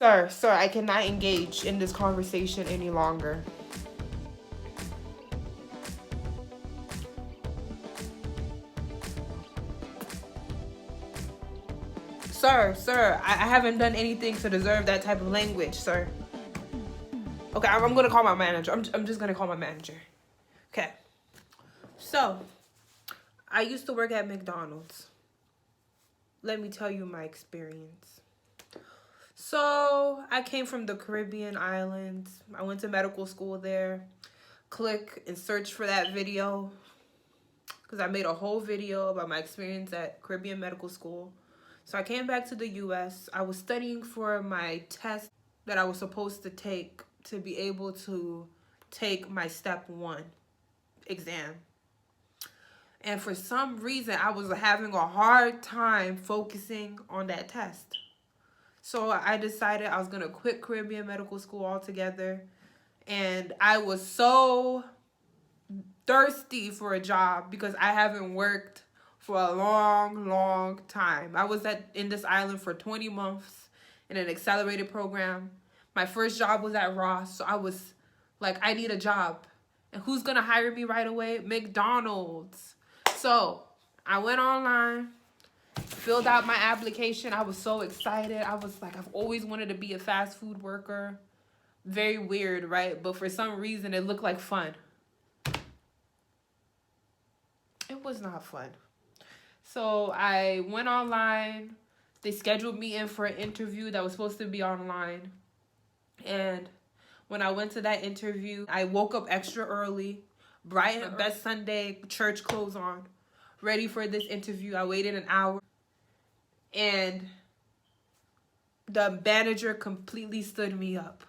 Sir, I cannot engage in this conversation any longer. Sir, I haven't done anything to deserve that type of language, sir. Okay, I'm gonna call my manager. I'm just gonna call my manager. Okay. So, I used to work at McDonald's. Let me tell you my experience. So, I came from the Caribbean islands. I went to medical school there. Click and search for that video, because I made a whole video about my experience at Caribbean Medical School. So I came back to the US. I was studying for my test that I was supposed to take to be able to take my step 1 exam. And for some reason, I was having a hard time focusing on that test. So I decided I was going to quit Caribbean Medical School altogether. And I was so thirsty for a job because I haven't worked for a long time. I was in this island for 20 months in an accelerated program. My first job was at Ross, so I was like, I need a job. And who's gonna hire me right away? McDonald's. So I went online, filled out my application. I was so excited. I was like, I've always wanted to be a fast food worker. Very weird, right? But for some reason, it looked like fun. It was not fun. So I went online. They scheduled me in for an interview that was supposed to be online. And when I went to that interview, I woke up extra early, bright and best Sunday church clothes on, ready for this interview. I waited an hour. And the manager completely stood me up.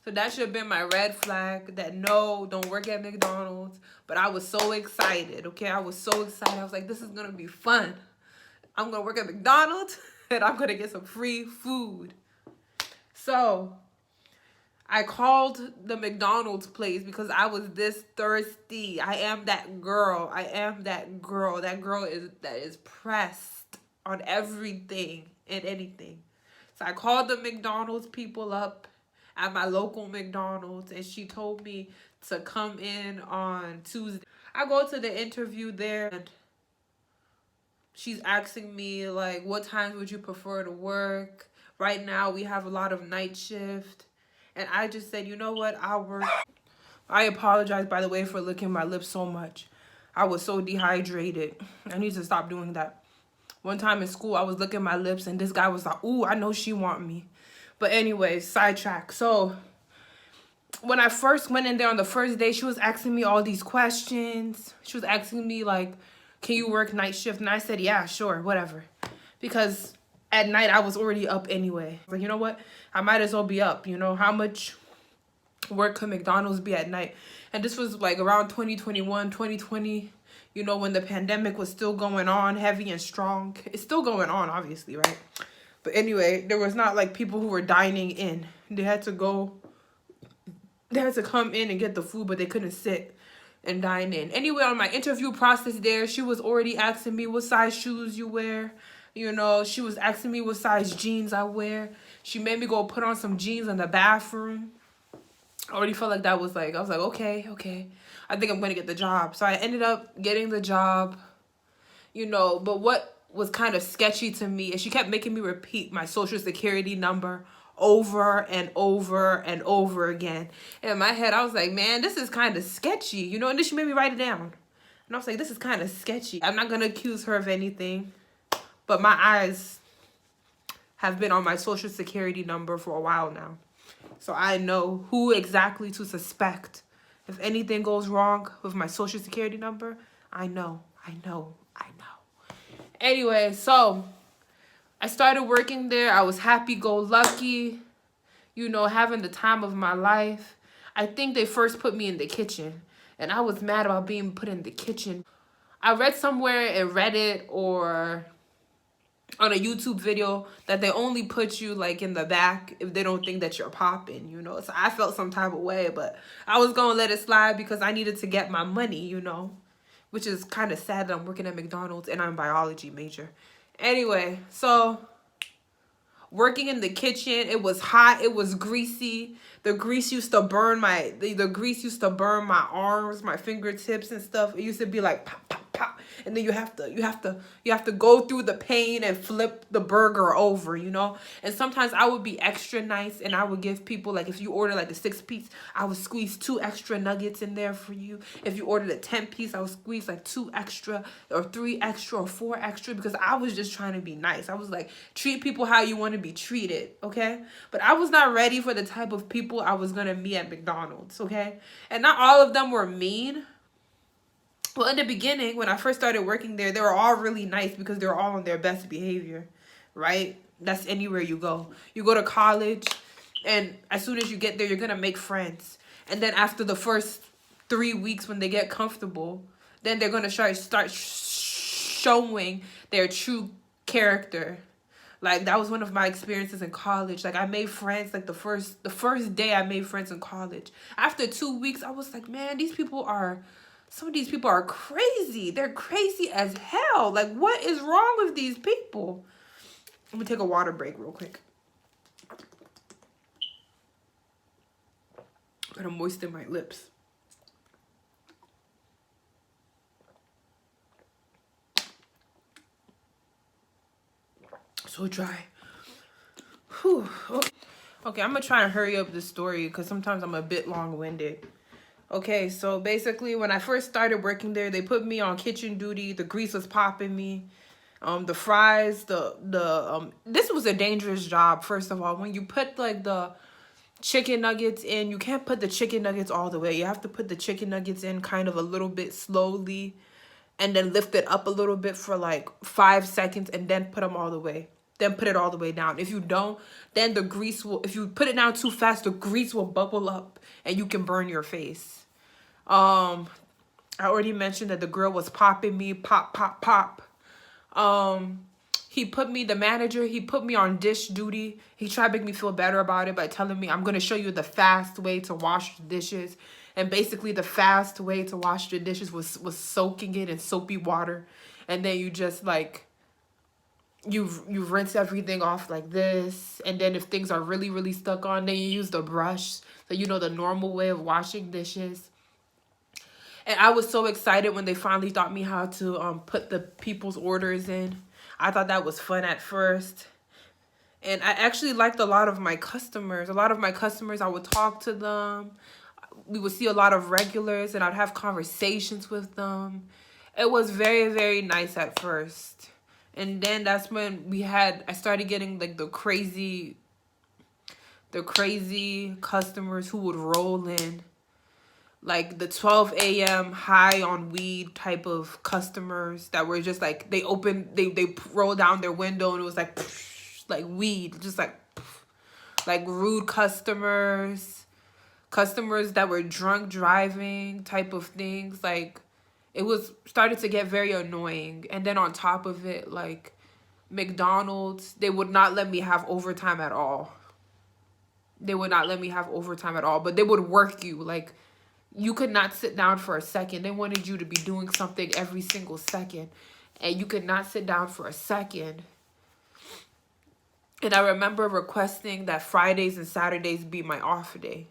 So that should have been my red flag that no, don't work at McDonald's. But I was so excited, okay? I was so excited. I was like, this is going to be fun. I'm going to work at McDonald's and I'm going to get some free food. So I called the McDonald's place because I was this thirsty. I am that girl. I am that girl. That girl that is pressed on everything and anything. So I called the McDonald's people up at my local McDonald's, and she told me to come in on Tuesday. I go to the interview there, and she's asking me, like, what times would you prefer to work? Right now, we have a lot of night shift. And I just said, you know what, I'll work. I apologize, by the way, for licking my lips so much. I was so dehydrated. I need to stop doing that. One time in school, I was licking my lips, and this guy was like, ooh, I know she want me. But anyway, sidetrack. So when I first went in there on the first day, she was asking me all these questions. She was asking me, like, can you work night shift? And I said, yeah, sure, whatever. Because at night, I was already up anyway. Like, you know what? I might as well be up. You know, how much work could McDonald's be at night? And this was like around 2021, 2020, you know, when the pandemic was still going on heavy and strong. It's still going on, obviously, right? But anyway, there was not like people who were dining in. They had to come in and get the food, but they couldn't sit and dine in. Anyway, on my interview process there, she was already asking me what size shoes you wear. You know, she was asking me what size jeans I wear. She made me go put on some jeans in the bathroom. I already felt like that was like, I was like, okay. I think I'm going to get the job. So I ended up getting the job, you know, but what was kind of sketchy to me is she kept making me repeat my social security number over and over and over again. And in my head, I was like, man, this is kind of sketchy, you know, and then she made me write it down. And I was like, this is kind of sketchy. I'm not going to accuse her of anything, but my eyes have been on my social security number for a while now. So I know who exactly to suspect. If anything goes wrong with my social security number, I know. Anyway, so I started working there. I was happy-go-lucky, you know, having the time of my life. I think they first put me in the kitchen, and I was mad about being put in the kitchen. I read somewhere in Reddit or on a YouTube video that they only put you like in the back if they don't think that you're popping, you know. So I felt some type of way, but I was gonna let it slide because I needed to get my money, you know, which is kind of sad that I'm working at McDonald's and I'm a biology major. Anyway, so Working in the kitchen, it was hot, it was greasy. The grease used to burn the grease used to burn my arms, my fingertips and stuff. It used to be like pop, pop, pop. And then you have to go through the pain and flip the burger over, you know? And sometimes I would be extra nice and I would give people, like, if you order like a 6-piece, I would squeeze 2 extra nuggets in there for you. If you ordered a 10-piece, I would squeeze like 2 extra or 3 extra or 4 extra, because I was just trying to be nice. I was like, treat people how you want to be treated, okay? But I was not ready for the type of people I was going to meet at McDonald's, okay? And not all of them were mean. Well, in the beginning, when I first started working there, they were all really nice because they were all on their best behavior, right? That's anywhere you go. You go to college, and as soon as you get there, you're going to make friends. And then after the first 3 weeks, when they get comfortable, then they're going to start showing their true character. Like, that was one of my experiences in college. Like, I made friends, like, the first day I made friends in college. After 2 weeks, I was like, man, some of these people are crazy. They're crazy as hell. Like, what is wrong with these people? Let me take a water break real quick. Gotta moisten my lips. So dry. Whew. Okay, I'm gonna try and hurry up this story because sometimes I'm a bit long-winded. Okay, so basically when I first started working there, they put me on kitchen duty. The grease was popping me. The fries, this was a dangerous job, first of all. When you put like the chicken nuggets in, you can't put the chicken nuggets all the way. You have to put the chicken nuggets in kind of a little bit slowly and then lift it up a little bit for like 5 seconds and then put them all the way. Then put it all the way down. If you don't, then the grease will, if you put it down too fast, the grease will bubble up and you can burn your face. I already mentioned that the grill was popping me, pop, pop, pop. The manager, he put me on dish duty. He tried to make me feel better about it by telling me, I'm going to show you the fast way to wash the dishes. And basically the fast way to wash the dishes was soaking it in soapy water. And then you just like, you rinse everything off like this. And then if things are really, really stuck on, then you use the brush. So you know the normal way of washing dishes. And I was so excited when they finally taught me how to put the people's orders in. I thought that was fun at first. And I actually liked a lot of my customers. I would talk to them. We would see a lot of regulars and I'd have conversations with them. It was very, very nice at first. And then that's when I started getting like the crazy customers who would roll in. Like the 12 a.m. high on weed type of customers that were just like, they rolled down their window and it was like weed, just like rude customers that were drunk driving type of things. Like, it was started to get very annoying. And then on top of it, like McDonald's, they would not let me have overtime at all. But they would work you. Like, you could not sit down for a second. They wanted you to be doing something every single second. And you could not sit down for a second. And I remember requesting that Fridays and Saturdays be my off day.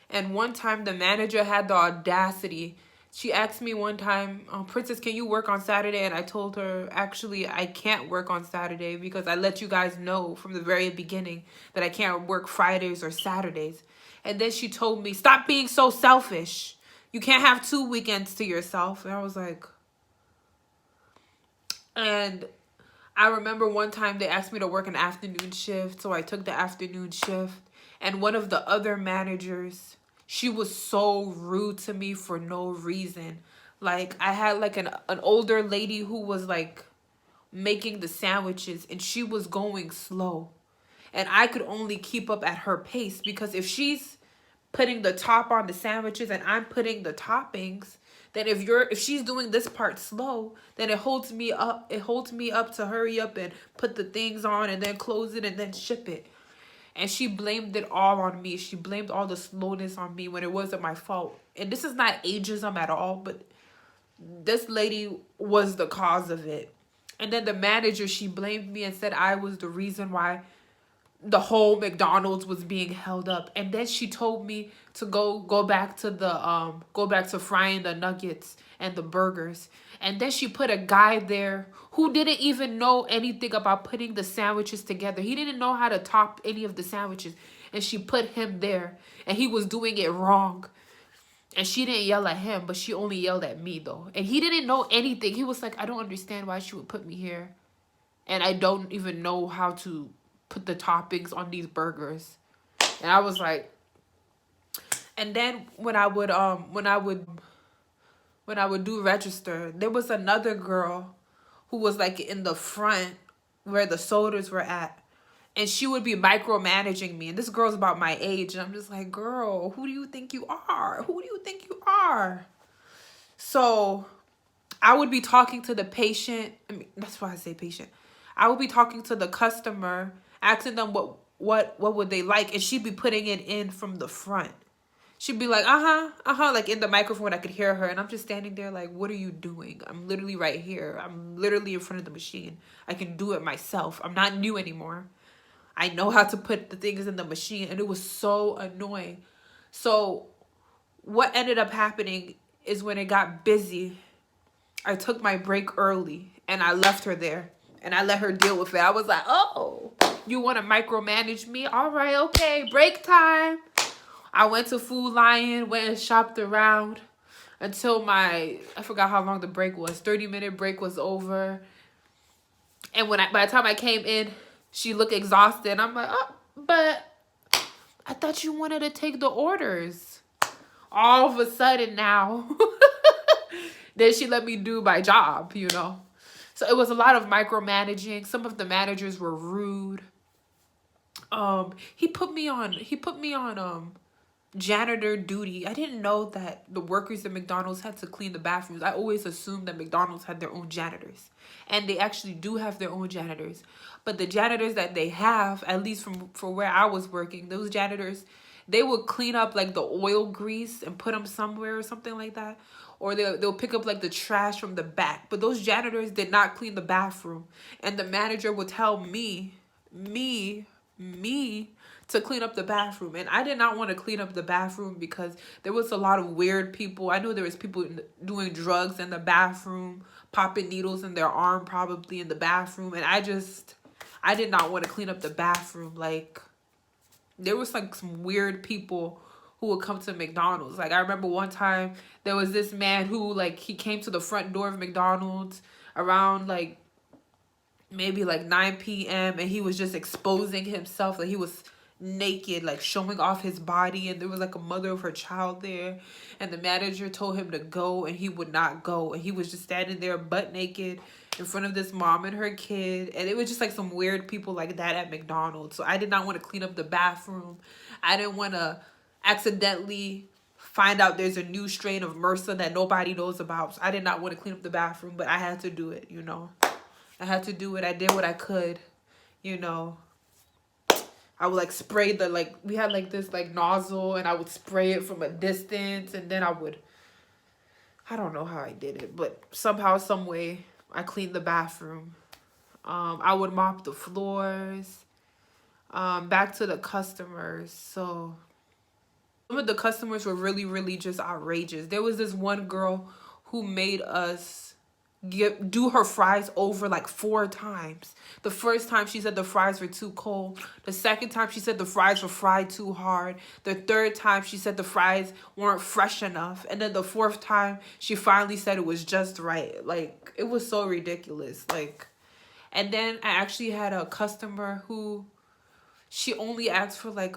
And one time the manager had the audacity. She asked me one time, Princess, can you work on Saturday? And I told her, actually, I can't work on Saturday because I let you guys know from the very beginning that I can't work Fridays or Saturdays. And then she told me, stop being so selfish. You can't have 2 weekends to yourself. And I was like, and I remember one time they asked me to work an afternoon shift. So I took the afternoon shift. And one of the other managers, she was so rude to me for no reason. Like, I had like an older lady who was like making the sandwiches and she was going slow. And I could only keep up at her pace because if she's putting the top on the sandwiches and I'm putting the toppings, then if she's doing this part slow, then it holds me up to hurry up and put the things on and then close it and then ship it. And she blamed it all on me. She blamed all the slowness on me when it wasn't my fault. And this is not ageism at all, but this lady was the cause of it. And then the manager, she blamed me and said I was the reason why the whole McDonald's was being held up. And then she told me to go back to frying the nuggets and the burgers. And then she put a guy there who didn't even know anything about putting the sandwiches together. He didn't know how to top any of the sandwiches. And she put him there, and he was doing it wrong. And she didn't yell at him, but she only yelled at me though. And he didn't know anything. He was like, I don't understand why she would put me here. And I don't even know how to put the toppings on these burgers. And I was like, and then when I would do register, there was another girl who was like in the front where the sodas were at. And she would be micromanaging me. And this girl's about my age. And I'm just like, girl, who do you think you are? Who do you think you are? So I would be talking to the patient. I mean, that's why I say patient. I would be talking to the customer, asking them what would they like. And she'd be putting it in from the front. She'd be like, like in the microphone. I could hear her. And I'm just standing there like, what are you doing? I'm literally right here. I'm literally in front of the machine. I can do it myself. I'm not new anymore. I know how to put the things in the machine. And it was so annoying. So what ended up happening is when it got busy, I took my break early and I left her there. And I let her deal with it. I was like, oh, you want to micromanage me? All right, okay, break time. I went to Food Lion, went and shopped around until I forgot how long the break was. 30-minute break was over. And by the time I came in, she looked exhausted. I'm like, oh, but I thought you wanted to take the orders. All of a sudden now, then she let me do my job, you know. So it was a lot of micromanaging. Some of the managers were rude. He put me on janitor duty. I didn't know that the workers at McDonald's had to clean the bathrooms. I always assumed that McDonald's had their own janitors. And they actually do have their own janitors. But the janitors that they have, at least for where I was working, those janitors, they would clean up like the oil grease and put them somewhere or something like that. Or they'll pick up like the trash from the back. But those janitors did not clean the bathroom. And the manager would tell me to clean up the bathroom. And I did not want to clean up the bathroom because there was a lot of weird people. I knew there was people doing drugs in the bathroom, popping needles in their arm probably in the bathroom. And I did not want to clean up the bathroom. Like, there was like some weird people who would come to McDonald's. Like, I remember one time there was this man who, like, he came to the front door of McDonald's around like maybe like 9 p.m. and he was just exposing himself. Like, he was naked, like showing off his body, and there was like a mother of her child there, and the manager told him to go and he would not go, and he was just standing there butt naked in front of this mom and her kid. And it was just like some weird people like that at McDonald's. So I did not want to clean up the bathroom. I didn't want to accidentally find out there's a new strain of MRSA that nobody knows about. So I did not want to clean up the bathroom, but I had to do it, you know. I had to do it. I did what I could, you know. I would like spray we had like this like nozzle, and I would spray it from a distance, and then I don't know how I did it, but somehow, some way, I cleaned the bathroom. I would mop the floors. Back to the customers. So some of the customers were really, really just outrageous. There was this one girl who made us do her fries over like 4 times. The first time she said the fries were too cold. The second time she said the fries were fried too hard. The third time she said the fries weren't fresh enough. And then the 4th time she finally said it was just right. Like, it was so ridiculous. Like, and then I actually had a customer who, she only asked for like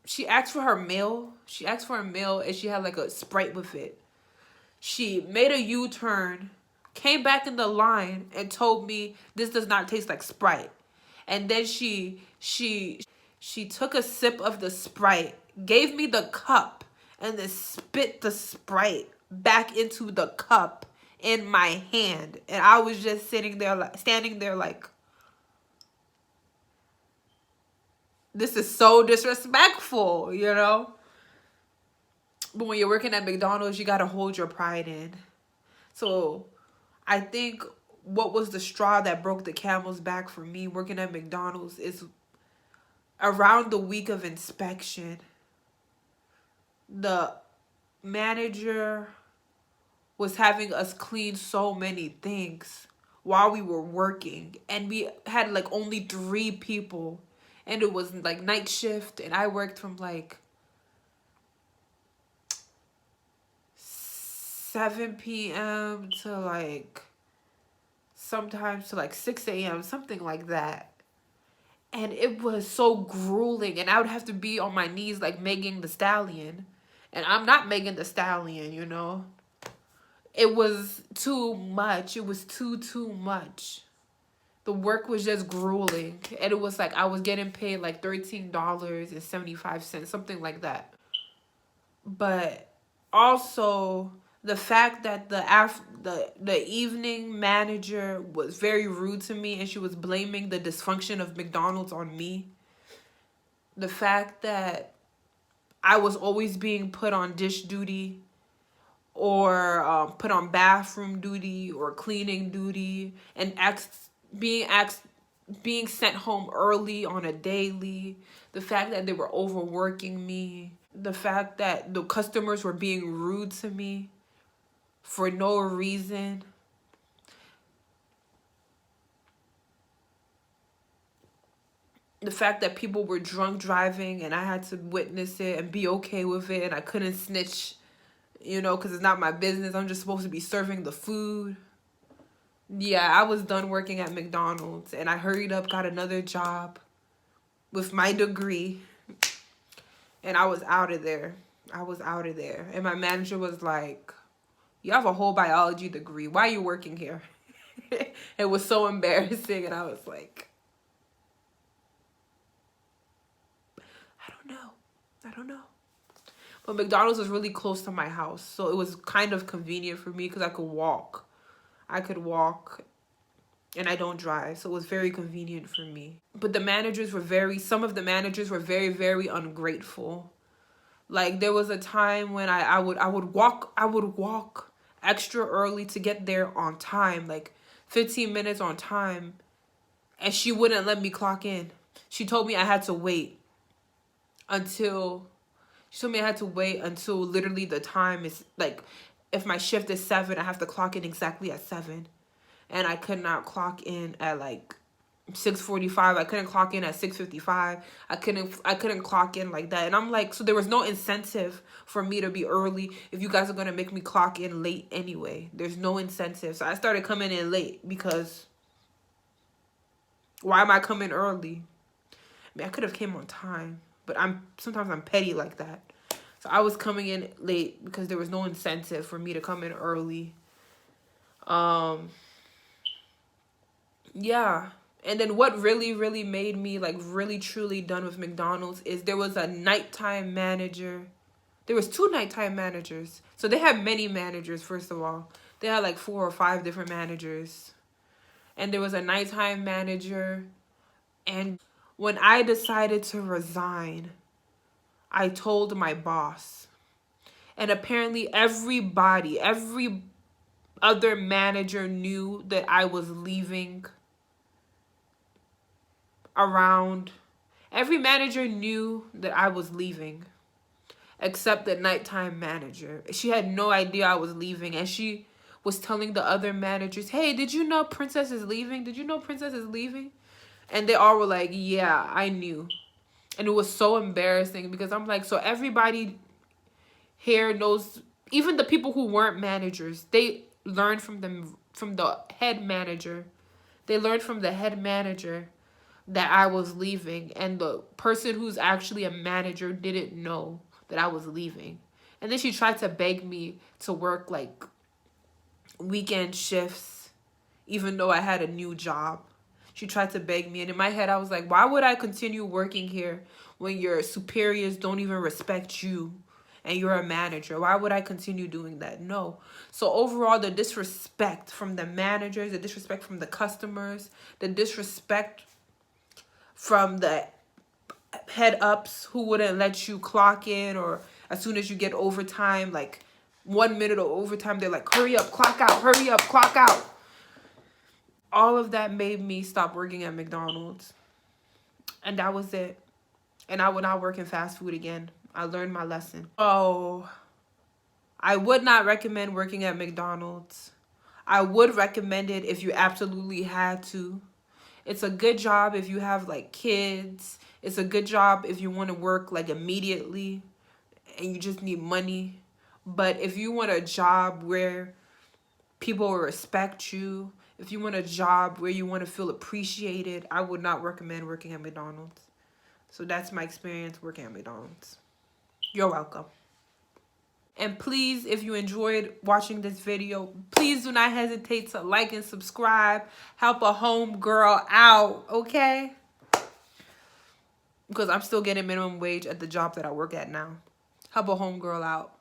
she asked for her meal. She asked for a meal and she had like a Sprite with it. She made a U-turn, came back in the line and told me this does not taste like Sprite. And then she took a sip of the Sprite, gave me the cup, and then spit the Sprite back into the cup in my hand. And I was just standing there like, this is so disrespectful, you know? But when you're working at McDonald's, you gotta hold your pride in. So I think what was the straw that broke the camel's back for me working at McDonald's is around the week of inspection, the manager was having us clean so many things while we were working, and we had like only 3 people, and it was like night shift, and I worked from like 7 p.m. to like sometimes to like 6 a.m., something like that. And it was so grueling, and I would have to be on my knees like Megan the Stallion, and I'm not Megan the Stallion, you know. It was too much. It was too much. The work was just grueling, and it was like I was getting paid like $13.75, something like that. But also the fact that the evening manager was very rude to me, and she was blaming the dysfunction of McDonald's on me. The fact that I was always being put on dish duty, or put on bathroom duty or cleaning duty, and being sent home early on a daily. The fact that they were overworking me. The fact that the customers were being rude to me for no reason. The fact that people were drunk driving, and I had to witness it and be okay with it, and I couldn't snitch, you know, because it's not my business. I'm just supposed to be serving the food. Yeah, I was done working at McDonald's, and I hurried up, got another job with my degree, and I was out of there. And my manager was like, you have a whole biology degree. Why are you working here? It was so embarrassing, and I was like, I don't know. But McDonald's was really close to my house, so it was kind of convenient for me because I could walk. And I don't drive, so it was very convenient for me. But some of the managers were very, very ungrateful. Like, there was a time when I would walk extra early to get there on time, like 15 minutes on time, and she wouldn't let me clock in. She told me I had to wait until literally the time is like, if my shift is 7, I have to clock in exactly at 7. And I could not clock in at like 6:45. I couldn't clock in at 6:55. I couldn't clock in like that. And I'm like, so there was no incentive for me to be early if you guys are gonna make me clock in late anyway. There's no incentive. So I started coming in late, because why am I coming early? I mean, I could have came on time, but sometimes I'm petty like that. So I was coming in late because there was no incentive for me to come in early. Yeah. And then what really, really made me like really truly done with McDonald's is there was a nighttime manager. There was 2 nighttime managers. So they had many managers, first of all. They had like 4 or 5 different managers. And there was a nighttime manager. And when I decided to resign, I told my boss. And apparently every other manager knew that I was leaving every manager knew that I was leaving, except the nighttime manager. She had no idea I was leaving, and she was telling the other managers, hey, did you know Princess is leaving? And they all were like, yeah, I knew. And it was so embarrassing, because I'm like, so everybody here knows, even the people who weren't managers, they learned from the head manager. They learned from the head manager that I was leaving, and the person who's actually a manager didn't know that I was leaving. And then she tried to beg me to work like weekend shifts, even though I had a new job. She tried to beg me, and in my head I was like, why would I continue working here when your superiors don't even respect you and you're a manager? Why would I continue doing that? No. So overall, the disrespect from the managers, the disrespect from the customers, the disrespect from the head ups who wouldn't let you clock in, or as soon as you get overtime, like 1 minute of overtime, they're like, hurry up, clock out, hurry up, clock out. All of that made me stop working at McDonald's. And that was it. And I would not work in fast food again. I learned my lesson. Oh, I would not recommend working at McDonald's. I would recommend it if you absolutely had to. It's a good job if you have like kids. It's a good job if you want to work like immediately and you just need money. But if you want a job where people will respect you, if you want a job where you want to feel appreciated, I would not recommend working at McDonald's. So that's my experience working at McDonald's. You're welcome. And please, if you enjoyed watching this video, please do not hesitate to like and subscribe. Help a home girl out, okay? Because I'm still getting minimum wage at the job that I work at now. Help a home girl out.